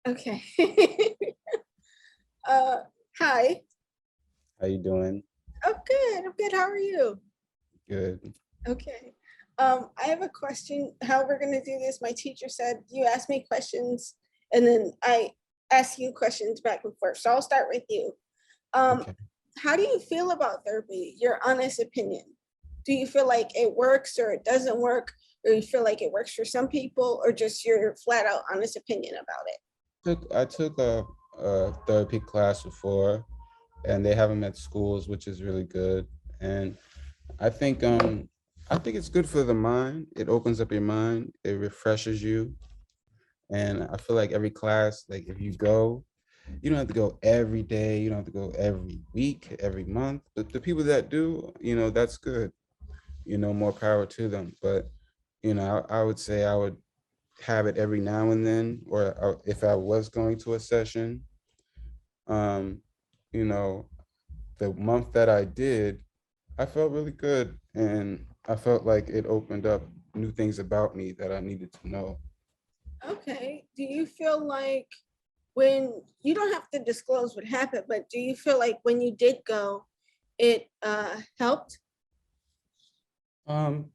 Okay. uh, Hi. How you doing? I'm good. I'm good. How are you? Good. Okay. I have a question. How we're gonna do this? My teacher said you ask me questions, and then I ask you questions back and forth. So I'll start with you. Um, Okay. how do you feel about therapy? Your honest opinion. Do you feel like it works or it doesn't work, or you feel like it works for some people, or just your flat out honest opinion about it? I took a therapy class before, and they have them at schools, which is really good. And I think I think it's good for the mind. It opens up your mind. It refreshes you. And I feel like every class, like if you go, you don't have to go every day. You don't have to go every week, every month. But the people that do, that's good. More power to them. But I would say I would have it every now and then, or if I was going to a session, um, you know, the month that I did, I felt really good, and I felt like it opened up new things about me that I needed to know. Okay. Do you feel like when you don't have to disclose what happened, but do you feel like when you did go, it helped? Um,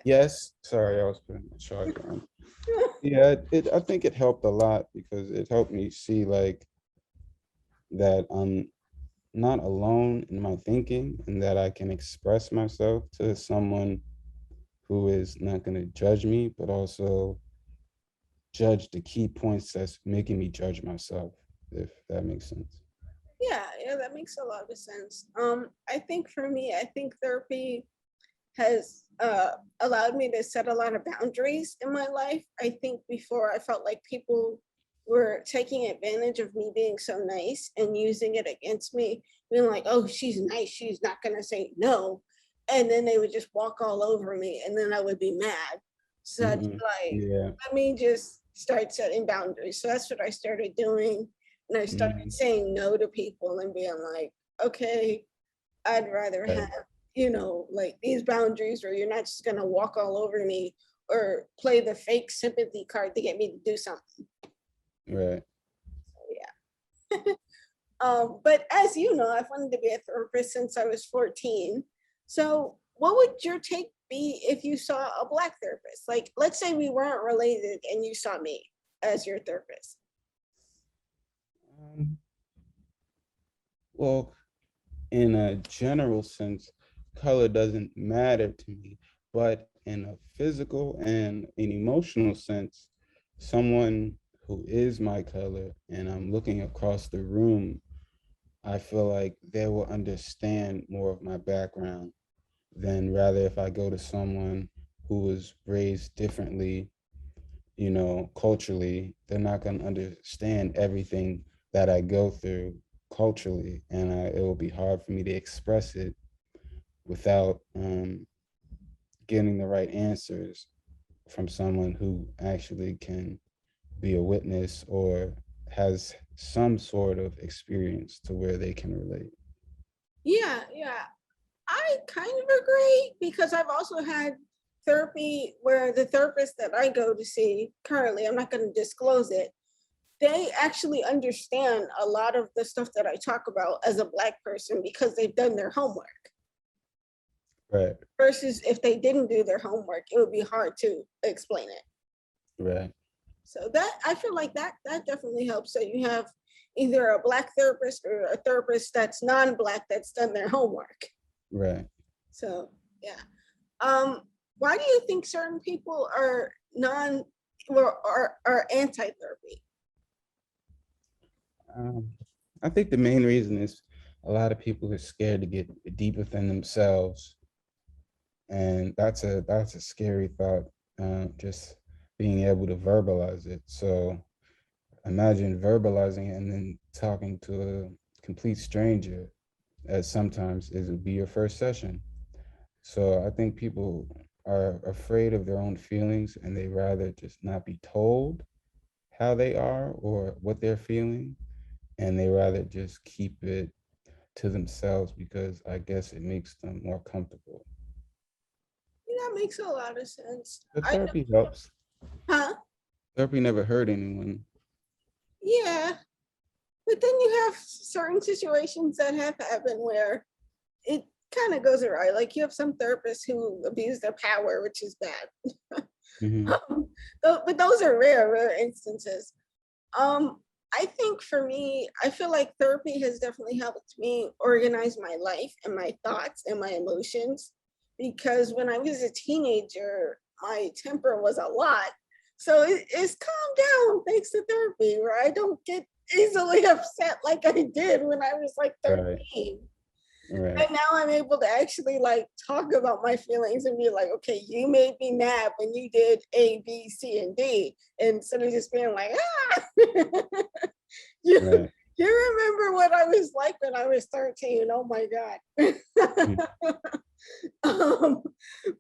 yes, sorry, I was putting the charger on. Yeah, I think it helped a lot because it helped me see like that I'm not alone in my thinking and that I can express myself to someone who is not going to judge me, but also judge the key points that's making me judge myself, if that makes sense. Yeah, that makes a lot of sense. I think for me, I think therapy has allowed me to set a lot of boundaries in my life. I think before I felt like people were taking advantage of me being so nice and using it against me, being like, oh, she's nice, she's not gonna say no. And then they would just walk all over me and then I would be mad. So I'd be Hmm. like, Yeah. let me just start setting boundaries. So that's what I started doing. And I started Hmm. saying no to people and being like, okay, I'd rather have, Right. like these boundaries where you're not just gonna walk all over me or play the fake sympathy card to get me to do something. Right. So yeah. But as you know, I've wanted to be a therapist since I was 14. So what would your take be if you saw a Black therapist? Like, let's say we weren't related and you saw me as your therapist. Um, well, in a general sense, color doesn't matter to me, but in a physical and an emotional sense, someone who is my color and I'm looking across the room, I feel like they will understand more of my background than rather if I go to someone who was raised differently, culturally, they're not going to understand everything that I go through culturally, and it will be hard for me to express it without getting the right answers from someone who actually can be a witness or has some sort of experience to where they can relate. Yeah. I kind of agree because I've also had therapy where the therapist that I go to see currently, I'm not going to disclose it, they actually understand a lot of the stuff that I talk about as a Black person because they've done their homework. Right, Versus if they didn't do their homework, it would be hard to explain it. right, So that I feel like that definitely helps. So you have either a Black therapist or a therapist that's non-Black that's done their homework. right. So yeah. Um, why do you think certain people are non or are anti-therapy? Um, I think the main reason is a lot of people are scared to get deep within themselves, and that's a scary thought. Just being able to verbalize it. So imagine verbalizing it and then talking to a complete stranger, as sometimes it would be your first session. So I think people are afraid of their own feelings and they rather just not be told how they are or what they're feeling, and they rather just keep it to themselves because I guess it makes them more comfortable. That makes a lot of sense. But I therapy helps. huh? Therapy never hurt anyone. Yeah, but then you have certain situations that have happened where it kind of goes awry. Like you have some therapists who abuse their power, which is bad. Hmm. But those are rare instances. Um, I think for me, I feel like therapy has definitely helped me organize my life and my thoughts and my emotions. Because when I was a teenager, my temper was a lot. So it's calmed down thanks to therapy, where I don't get easily upset like I did when I was like Right, 13. right, And now I'm able to actually like talk about my feelings and be like, okay, you made me mad when you did A, B, C, and D. Instead of just being like, ah, you, right. you remember what I was like when I was 13. Oh my God. Mhm. um,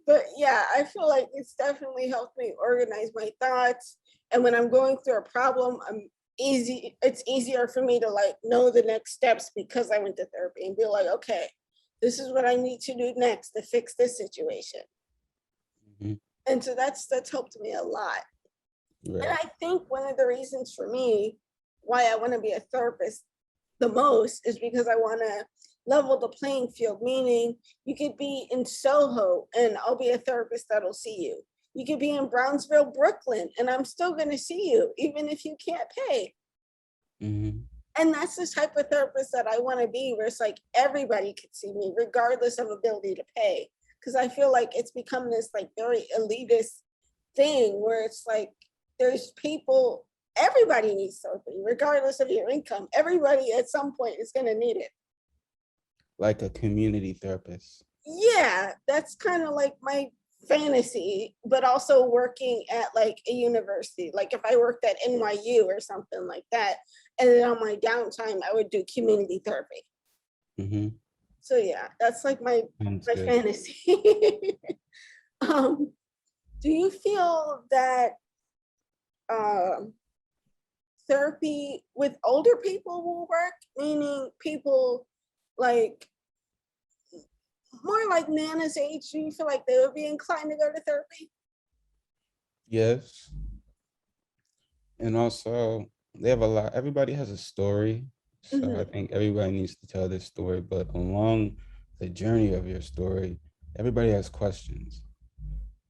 but yeah, I feel like it's definitely helped me organize my thoughts. And when I'm going through a problem, it's easier for me to like know the next steps because I went to therapy and be like, okay, this is what I need to do next to fix this situation. Mhm. And so that's helped me a lot. And Right. I think one of the reasons for me why I want to be a therapist the most is because I want to level the playing field, meaning you could be in Soho and I'll be a therapist that'll see you. You could be in Brownsville, Brooklyn, and I'm still going to see you, even if you can't pay. Hmm. And that's the type of therapist that I want to be, where it's like everybody could see me, regardless of ability to pay. Because I feel like it's become this like very elitist thing where it's like there's people, everybody needs therapy, regardless of your income. Everybody at some point is going to need it. Like a community therapist. Yeah, that's kind of like my fantasy, but also working at like a university. Like if I worked at NYU or something like that, and then on my downtime, I would do community therapy. Hmm. So yeah, that's like my Sounds my good. fantasy. um, do you feel that um, therapy with older people will work? Meaning people like more like Nana's age, do you feel like they would be inclined to go to therapy? Yes. And also, they have a lot, everybody has a story. So I Mhm. think everybody needs to tell their story, but along the journey of your story, everybody has questions.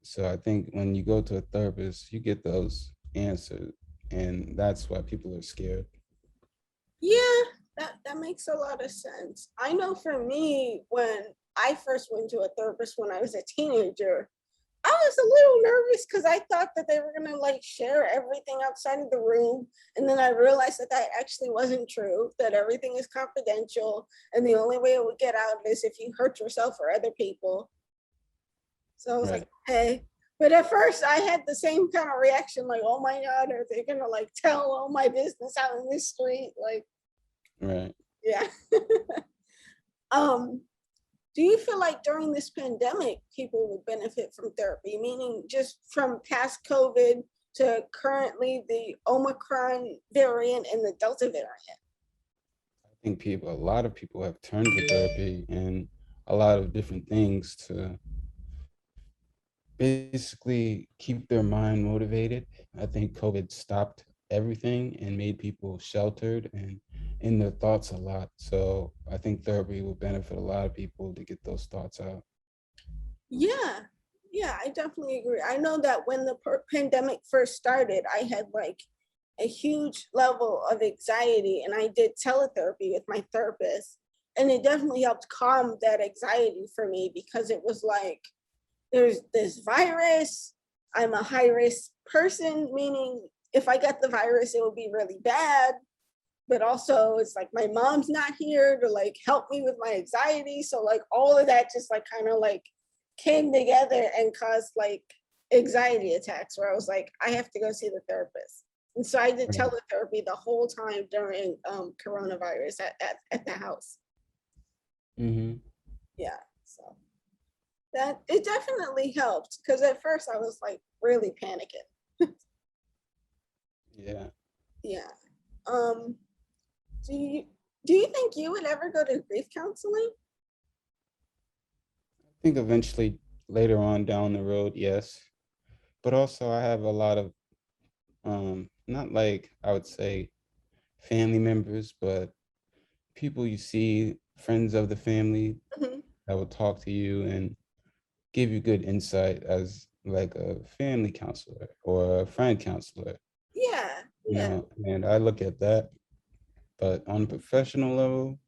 So I think when you go to a therapist, you get those answered. And that's why people are scared. Yeah, that makes a lot of sense. I know for me, when I first went to a therapist when I was a teenager, I was a little nervous because I thought that they were gonna like share everything outside of the room, and then I realized that that actually wasn't true. That everything is confidential, and the only way it would get out is if you hurt yourself or other people. So I was like, Right, hey. But at first, I had the same kind of reaction, like, oh my god, are they gonna like tell all my business out in the street? Like, right. yeah. um, do you feel like during this pandemic, people would benefit from therapy, meaning just from past COVID to currently the Omicron variant and the Delta variant? I think people, a lot of people have turned to therapy and a lot of different things to basically keep their mind motivated. I think COVID stopped everything and made people sheltered and in their thoughts a lot. So I think therapy will benefit a lot of people to get those thoughts out. Yeah, yeah, I definitely agree. I know that when the pandemic first started, I had like a huge level of anxiety, and I did teletherapy with my therapist. And it definitely helped calm that anxiety for me because it was like, there's this virus. I'm a high risk person, meaning if I get the virus, it will be really bad. But also, it's like my mom's not here to like help me with my anxiety. So, like, all of that just like kind of like came together and caused like anxiety attacks where I was like, I have to go see the therapist. And so I did Right. teletherapy the whole time during coronavirus at the house. Hmm. Yeah. So that it definitely helped because at first I was like really panicking. Yeah. Yeah. Um, do you do you think you would ever go to grief counseling? I think eventually later on down the road, yes. But also I have a lot of not like I would say family members, but people you see, friends of the family Mhm. that will talk to you and give you good insight as like a family counselor or a friend counselor, Yeah, yeah, and I look at that. But on a professional level,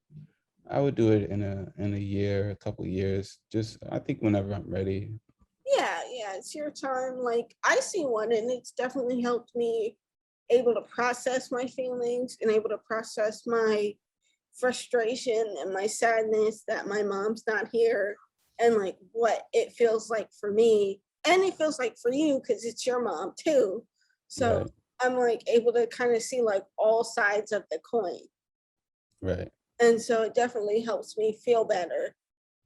I would do it in a year, a couple years, just I think whenever I'm ready. yeah, it's your time. Like I see one and it's definitely helped me able to process my feelings and able to process my frustration and my sadness that my mom's not here and like what it feels like for me and it feels like for you because it's your mom too. So Right, I'm like able to kind of see like all sides of the coin. right, And so it definitely helps me feel better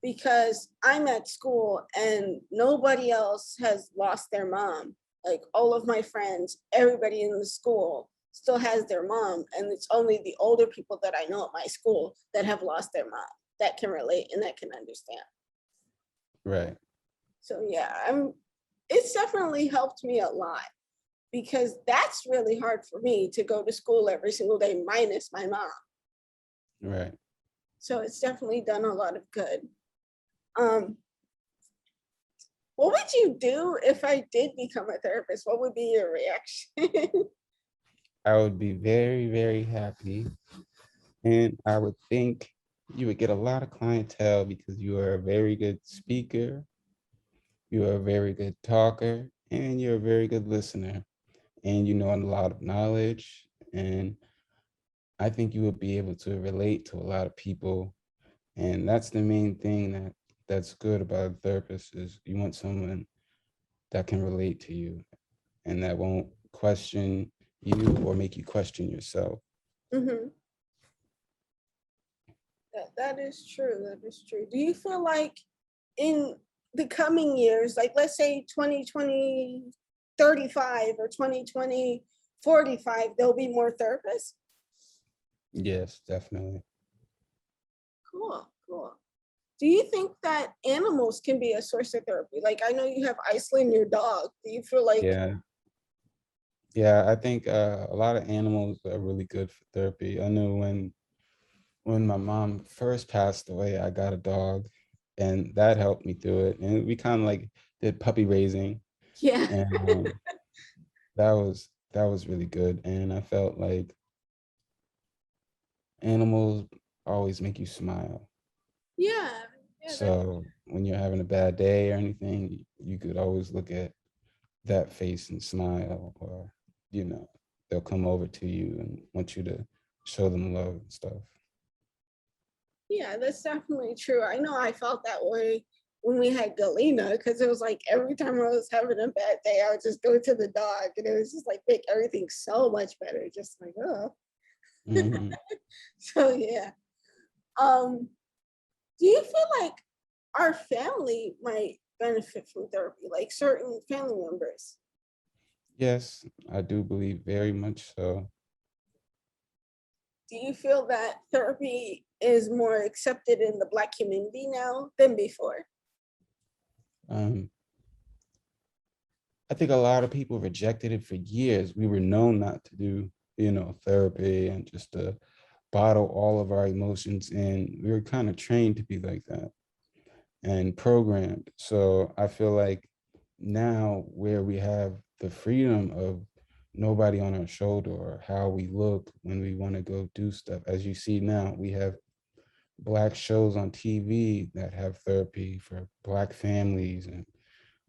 because I'm at school and nobody else has lost their mom. Like all of my friends, everybody in the school still has their mom. And it's only the older people that I know at my school that have lost their mom that can relate and that can understand. right. So yeah, it's definitely helped me a lot because that's really hard for me to go to school every single day minus my mom. Right. So it's definitely done a lot of good. Um, what would you do if I did become a therapist? What would be your reaction? I would be very, very happy. And I would think you would get a lot of clientele because you are a very good speaker, you are a very good talker, and you're a very good listener. And you know a lot of knowledge. And I think you would be able to relate to a lot of people. And that's the main thing that's good about a therapist is you want someone that can relate to you and that won't question you or make you question yourself. Mhm. That is true. That is true. Do you feel like in the coming years, like let's say 2020 35 or 2020 45, there'll be more therapists? Yes, definitely. Cool, cool. Do you think that animals can be a source of therapy? Like I know you have Iceland, your dog. Do you feel like, Yeah. Yeah, I think a lot of animals are really good for therapy. I know when my mom first passed away, I got a dog, and that helped me through it. And we kind of like did puppy raising, yeah, and that was really good. And I felt like animals always make you smile. yeah, yeah, that, So when you're having a bad day or anything, you could always look at that face and smile, or you know, they'll come over to you and want you to show them love and stuff. yeah, that's definitely true. I know I felt that way when we had Galena because it was like every time I was having a bad day, I would just go to the dog and it was just like make everything so much better. Just like, oh. Hmm. So yeah. Um, do you feel like our family might benefit from therapy, like certain family members? Yes, I do believe very much so. Do you feel that therapy is more accepted in the Black community now than before? Um, I think a lot of people rejected it for years. We were known not to do, therapy and just to bottle all of our emotions in. We were kind of trained to be like that and programmed. So I feel like now where we have the freedom of nobody on our shoulder or how we look when we want to go do stuff. As you see now, we have Black shows on TV that have therapy for Black families and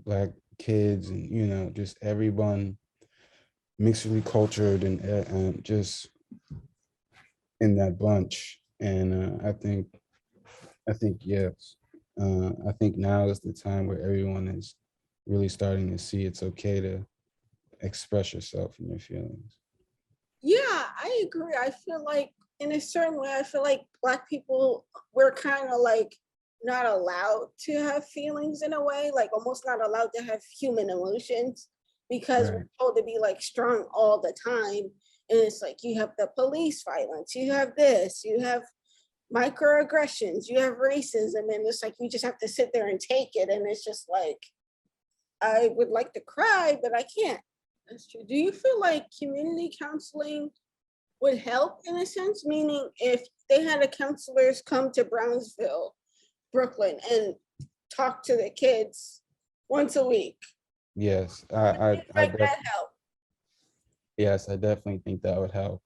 Black kids and, just everyone mixedly cultured and just in that bunch. And I think yes. I think now is the time where everyone is really starting to see it's okay to express yourself and your feelings. Yeah, I agree. I feel like in a certain way, I feel like Black people, we're kind of like not allowed to have feelings in a way, like almost not allowed to have human emotions because we're Right, told to be like strong all the time. And it's like you have the police violence, you have this, you have microaggressions, you have racism, and it's like you just have to sit there and take it. And it's just like, I would like to cry, but I can't. That's true. Do you feel like community counseling would help in a sense, meaning if they had a counselors come to Brownsville, Brooklyn, and talk to the kids once a week. Yes, Things like that help. yes, I definitely think that would help.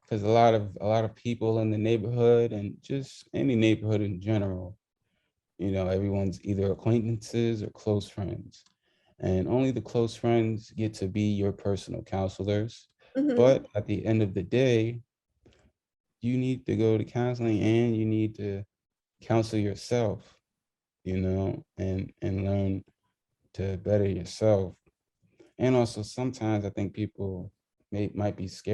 Because a lot of people in the neighborhood and just any neighborhood in general, everyone's either acquaintances or close friends. And only the close friends get to be your personal counselors. Mhm. But at the end of the day, you need to go to counseling and you need to counsel yourself, and learn to better yourself. And also sometimes I think people might be scared